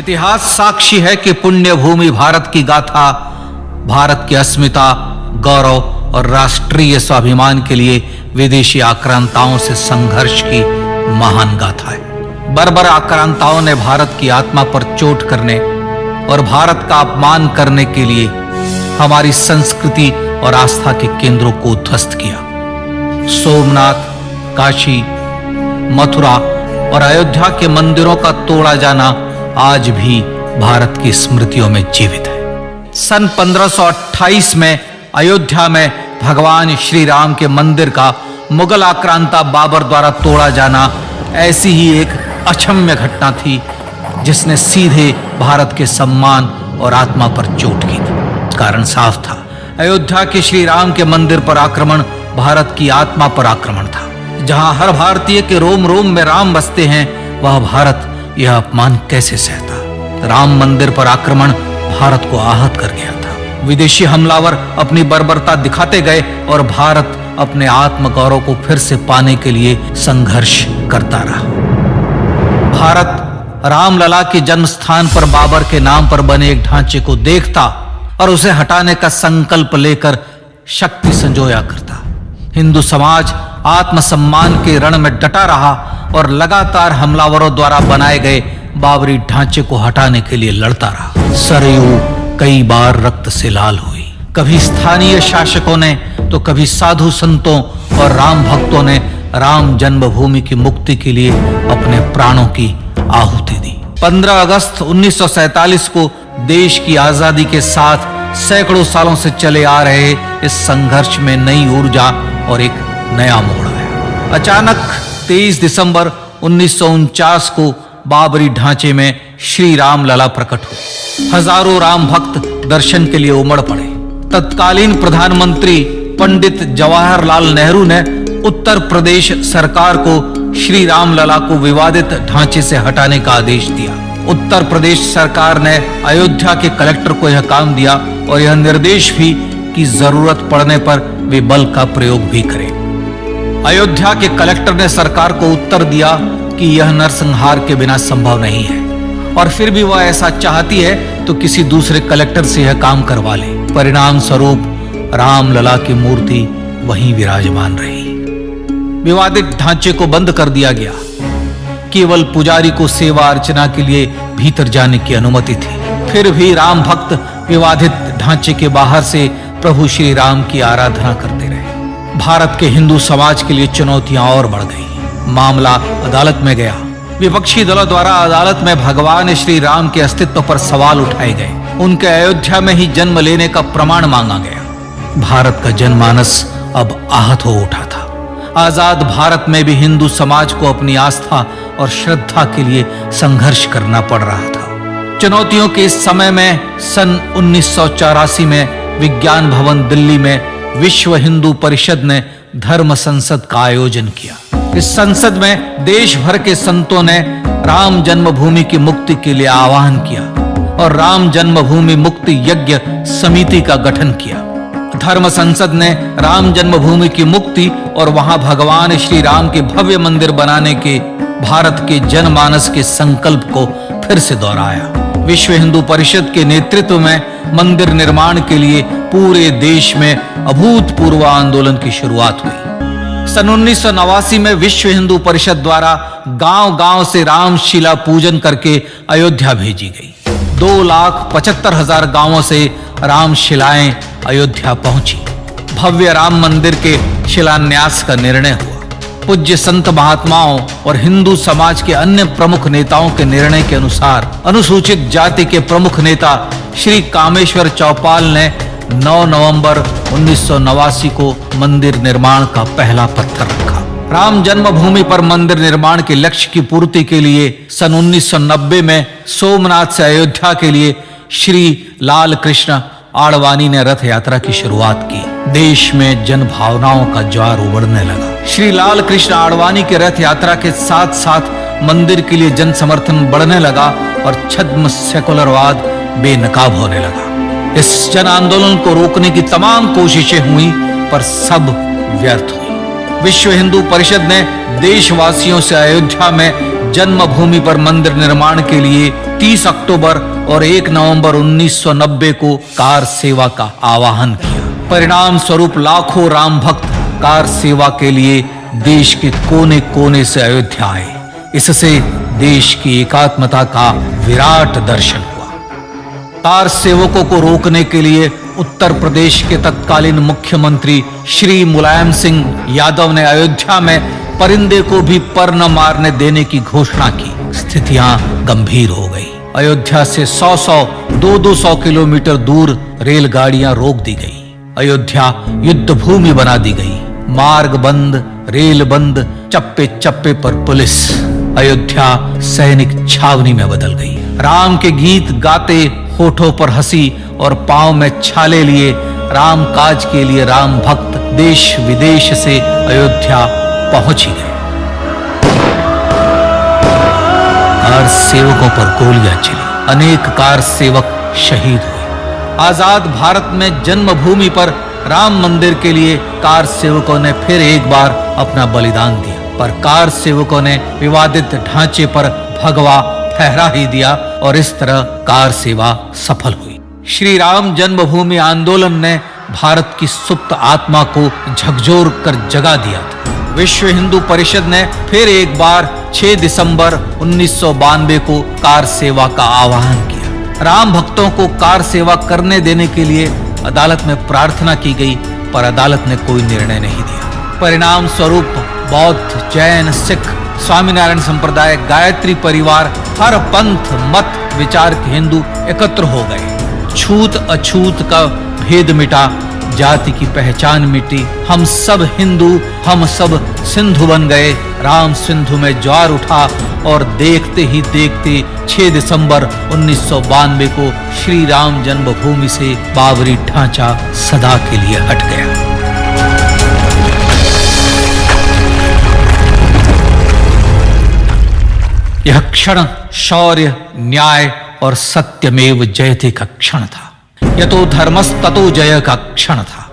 इतिहास साक्षी है कि पुण्य भूमि भारत की गाथा भारत की अस्मिता, गौरव और राष्ट्रीय स्वाभिमान के लिए विदेशी आक्रांताओं से संघर्ष की महान गाथा है। बर्बर आक्रांताओं ने भारत की आत्मा पर चोट करने और भारत का अपमान करने के लिए हमारी संस्कृति और आस्था के केंद्रों को ध्वस्त किया। सोमनाथ, काशी, मथुरा और अयोध्या के मंदिरों का तोड़ा जाना आज भी भारत की स्मृतियों में जीवित है। सन 1528 में अयोध्या में भगवान श्री राम के मंदिर का मुगल आक्रांता बाबर द्वारा तोड़ा जाना ऐसी ही एक अक्षम्य घटना थी जिसने सीधे भारत के सम्मान और आत्मा पर चोट की थी। कारण साफ था, अयोध्या के श्री राम के मंदिर पर आक्रमण भारत की आत्मा पर आक्रमण था। जहां हर भारतीय के रोम रोम में राम बसते हैं, वह भारत यह अपमान कैसे सहता। राम मंदिर पर आक्रमण भारत को आहत कर गया था। विदेशी हमलावर अपनी बर्बरता दिखाते गए और भारत अपने आत्मगौरव को फिर से पाने के लिए संघर्ष करता रहा। भारत रामलला के जन्म स्थान पर बाबर के नाम पर बने एक ढांचे को देखता और उसे हटाने का संकल्प लेकर शक्ति संजोया करता। हिंदू समाज आत्मसम्मान के रण में डटा रहा और लगातार हमलावरों द्वारा बनाए गए बाबरी ढांचे को हटाने के लिए लड़ता रहा। सरयू कई बार रक्त से लाल हुई। कभी स्थानीय शासकों ने तो कभी साधु संतों और राम भक्तों ने राम जन्मभूमि की मुक्ति के लिए अपने प्राणों की आहुति दी। 15 अगस्त 1947 को देश की आजादी के साथ सैकड़ों सालों से चले आ रहे इस संघर्ष में नई ऊर्जा और एक नया मोड़ आया। अचानक 23 दिसंबर 1949 को बाबरी ढांचे में श्री राम लला प्रकट हुए। हजारों राम भक्त दर्शन के लिए उमड़ पड़े। तत्कालीन प्रधानमंत्री पंडित जवाहरलाल नेहरू ने उत्तर प्रदेश सरकार को श्री राम लला को विवादित ढांचे से हटाने का आदेश दिया। उत्तर प्रदेश सरकार ने अयोध्या के कलेक्टर को यह काम दिया और यह निर्देश भी कि जरूरत पड़ने पर वे बल का प्रयोग भी करें। अयोध्या के कलेक्टर ने सरकार को उत्तर दिया कि यह नरसंहार के बिना संभव नहीं है और फिर भी वह ऐसा चाहती है तो किसी दूसरे कलेक्टर से यह काम करवा ले। परिणाम स्वरूप रामलला की मूर्ति वहीं विराजमान रही। विवादित ढांचे को बंद कर दिया गया। केवल पुजारी को सेवा अर्चना के लिए भीतर जाने की अनुमति थी। फिर भी राम भक्त विवादित ढांचे के बाहर से प्रभु श्री राम की आराधना करते रहे। भारत के हिंदू समाज के लिए चुनौतियां और बढ़ गई। मामला अदालत में गया। विपक्षी दलों द्वारा अदालत में भगवान श्री राम के अस्तित्व पर सवाल उठाए गए। उनके अयोध्या में ही जन्म लेने का प्रमाण मांगा गया। भारत का जनमानस अब आहत हो उठा था। आजाद भारत में भी हिंदू समाज को अपनी आस्था और श्रद्धा के लिए संघर्ष करना पड़ रहा था। चुनौतियों के इस समय में सन 1984 में विज्ञान भवन दिल्ली में विश्व हिंदू परिषद ने धर्म संसद का आयोजन किया। इस संसद में देश भर के संतों ने राम जन्मभूमि की मुक्ति के लिए आह्वान किया और राम जन्मभूमि मुक्ति यज्ञ समिति का गठन किया। धर्म संसद ने राम जन्मभूमि की मुक्ति और वहां भगवान श्री राम के भव्य मंदिर बनाने के भारत के जनमानस के संकल्प को फिर से दोहराया। विश्व हिंदू परिषद के नेतृत्व में मंदिर निर्माण के लिए पूरे देश में अभूतपूर्व आंदोलन की शुरुआत हुई। सन 1989 में विश्व हिंदू परिषद द्वारा गांव-गांव से रामशिला पूजन करके अयोध्या भेजी गई। 2,75,000 गांवों से रामशिलाएं अयोध्या पहुंची। भव्य राम मंदिर के शिलान्यास का निर्णय हुआ। पूज्य संत महात्माओं और हिंदू समाज के अन्य प्रमुख नेताओं के निर्णय के अनुसार अनुसूचित जाति के प्रमुख नेता श्री कामेश्वर चौपाल ने 9 नवंबर 1989 को मंदिर निर्माण का पहला पत्थर रखा। राम जन्मभूमि पर मंदिर निर्माण के लक्ष्य की पूर्ति के लिए सन 1990 में सोमनाथ से अयोध्या के लिए श्री लाल कृष्ण आडवाणी ने रथ यात्रा की शुरुआत की। देश में जन भावनाओं का ज्वार उमड़ने लगा। श्री लाल कृष्ण आडवाणी के रथ यात्रा के साथ साथ मंदिर के लिए जन समर्थन बढ़ने लगा और छद्म सेकुलरवाद बेनकाब होने लगा। इस जन आंदोलन को रोकने की तमाम कोशिशें हुई पर सब व्यर्थ हुई। विश्व हिंदू परिषद ने देशवासियों से अयोध्या में जन्मभूमि पर मंदिर निर्माण के लिए 30 अक्टूबर और 1 नवंबर 1990 को कार सेवा का आह्वान किया। परिणाम स्वरूप लाखों राम भक्त कार सेवा के लिए देश के कोने कोने से अयोध्या आए। इससे देश की एकात्मता का विराट दर्शन हुआ। कार सेवकों को रोकने के लिए उत्तर प्रदेश के तत्कालीन मुख्यमंत्री श्री मुलायम सिंह यादव ने अयोध्या में परिंदे को भी पर न मारने देने की घोषणा की। स्थितियां गंभीर हो गई। अयोध्या से 100 200 किलोमीटर दूर रेलगाड़ियां रोक दी गई। अयोध्या युद्ध भूमि बना दी गई। मार्ग बंद, रेल बंद, चप्पे चप्पे पर पुलिस। अयोध्या सैनिक छावनी में बदल गई। राम के गीत गाते, होठों पर हंसी और पांव में छाले लिए राम काज के लिए राम भक्त देश विदेश से अयोध्या पहुंच ही गए। कार सेवकों पर गोलियां चली। अनेक कार सेवक शहीद हुए। आजाद भारत में जन्मभूमि पर राम मंदिर के लिए कार सेवकों ने फिर एक बार अपना बलिदान दिया, पर कार सेवकों ने विवादित ढांचे पर भगवा फहरा ही दिया और इस तरह कार सेवा सफल हुई। श्री राम जन्मभूमि आंदोलन ने भारत की सुप्त आत्मा को झकझोर कर जगा दिया था। विश्व हिंदू परिषद ने फिर एक बार 6 दिसंबर 1992 को कार सेवा का आह्वान किया। राम भक्तों को कार सेवा करने देने के लिए अदालत में प्रार्थना की गई, पर अदालत ने कोई निर्णय नहीं दिया। परिणाम स्वरूप बौद्ध, जैन, सिख, स्वामीनारायण संप्रदाय, गायत्री परिवार, हर पंथ मत विचार के हिंदू एकत्र हो गए। छूत अछूत का भेद मिटा, जाति की पहचान मिटी। हम सब हिंदू, हम सब सिंधु बन गए। राम सिंधु में ज्वार उठा और देखते ही देखते 6 दिसंबर 1992 को श्री राम जन्मभूमि से बाबरी ढांचा सदा के लिए हट गया। यह क्षण शौर्य, न्याय और सत्यमेव जयते का क्षण था। यह तो धर्मस्ततो जय का क्षण था।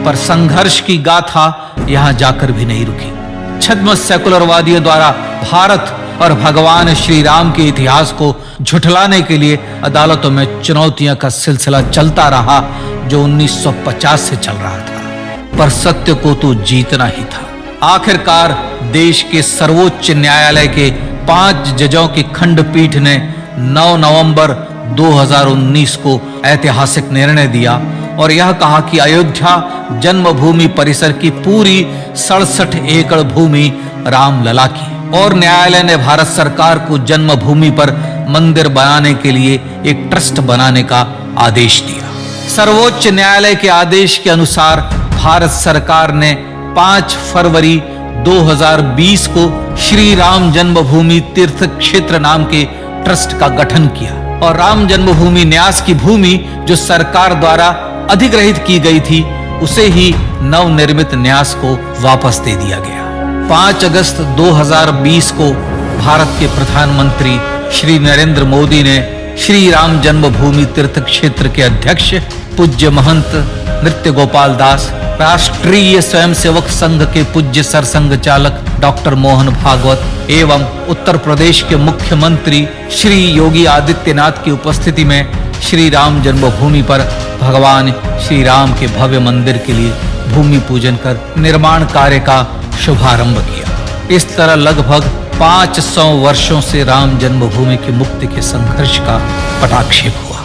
पर संघर्ष की गाथा यहां जाकर भी नहीं रुकी। छद्म सेकुलरवादियों द्वारा भारत और भगवान श्री राम के इतिहास को झुठलाने के लिए अदालतों में चुनौतियों का सिलसिला चलता रहा, जो 1950 से चल रहा था। पर सत्य को तो जीतना ही था। आखिरकार देश के सर्वोच्च न्यायालय के 5 जजों की खंडपीठ ने 9 नवंबर 2019 को ऐतिहासिक निर्णय दिया और यह कहा कि अयोध्या जन्मभूमि परिसर की पूरी 67 एकड़ भूमि रामलला की। और न्यायालय ने भारत सरकार को जन्मभूमि पर मंदिर बनाने के लिए एक ट्रस्ट बनाने का आदेश दिया। सर्वोच्च न्यायालय के आदेश के अनुसार भारत सरकार ने 5 फरवरी 2020 को श्री राम जन्मभूमि तीर्थ क्षेत्र नाम के ट्रस्ट का गठन किया और राम जन्मभूमि न्यास की भूमि जो सरकार द्वारा अधिग्रहित की गई थी, उसे ही नवनिर्मित न्यास को वापस दे दिया गया। 5 अगस्त 2020 को भारत के प्रधानमंत्री श्री नरेंद्र मोदी ने श्री राम जन्मभूमि तीर्थ क्षेत्र के अध्यक्ष पूज्य महंत नृत्य गोपाल दास, राष्ट्रीय स्वयंसेवक संघ के पूज्य सरसंघ चालक डॉक्टर मोहन भागवत एवं उत्तर प्रदेश के मुख्यमंत्री श्री योगी आदित्यनाथ की उपस्थिति में श्री राम जन्मभूमि पर भगवान श्री राम के भव्य मंदिर के लिए भूमि पूजन कर निर्माण कार्य का शुभारंभ किया। इस तरह लगभग 500 वर्षों से राम जन्मभूमि की मुक्ति के संघर्ष का पटाक्षेप हुआ।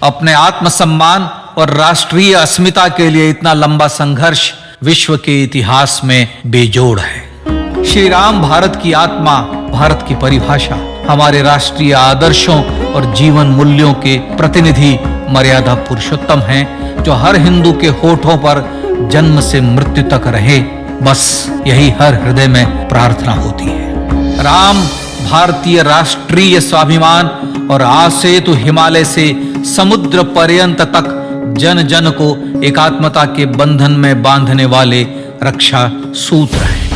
अपने आत्मसम्मान और राष्ट्रीय अस्मिता के लिए इतना लंबा संघर्ष विश्व के इतिहास में बेजोड़ है। श्री राम भारत की आत्मा, भारत की परिभाषा, हमारे राष्ट्रीय आदर्शों और जीवन मूल्यों के प्रतिनिधि मर्यादा पुरुषोत्तम हैं, जो हर हिंदू के होठों पर जन्म से मृत्यु तक रहे। बस यही हर हृदय में प्रार्थना होती है। राम भारतीय राष्ट्रीय स्वाभिमान और आसेतु हिमालय से समुद्र पर्यंत तक जन जन को एकात्मता के बंधन में बांधने वाले रक्षा सूत्र हैं।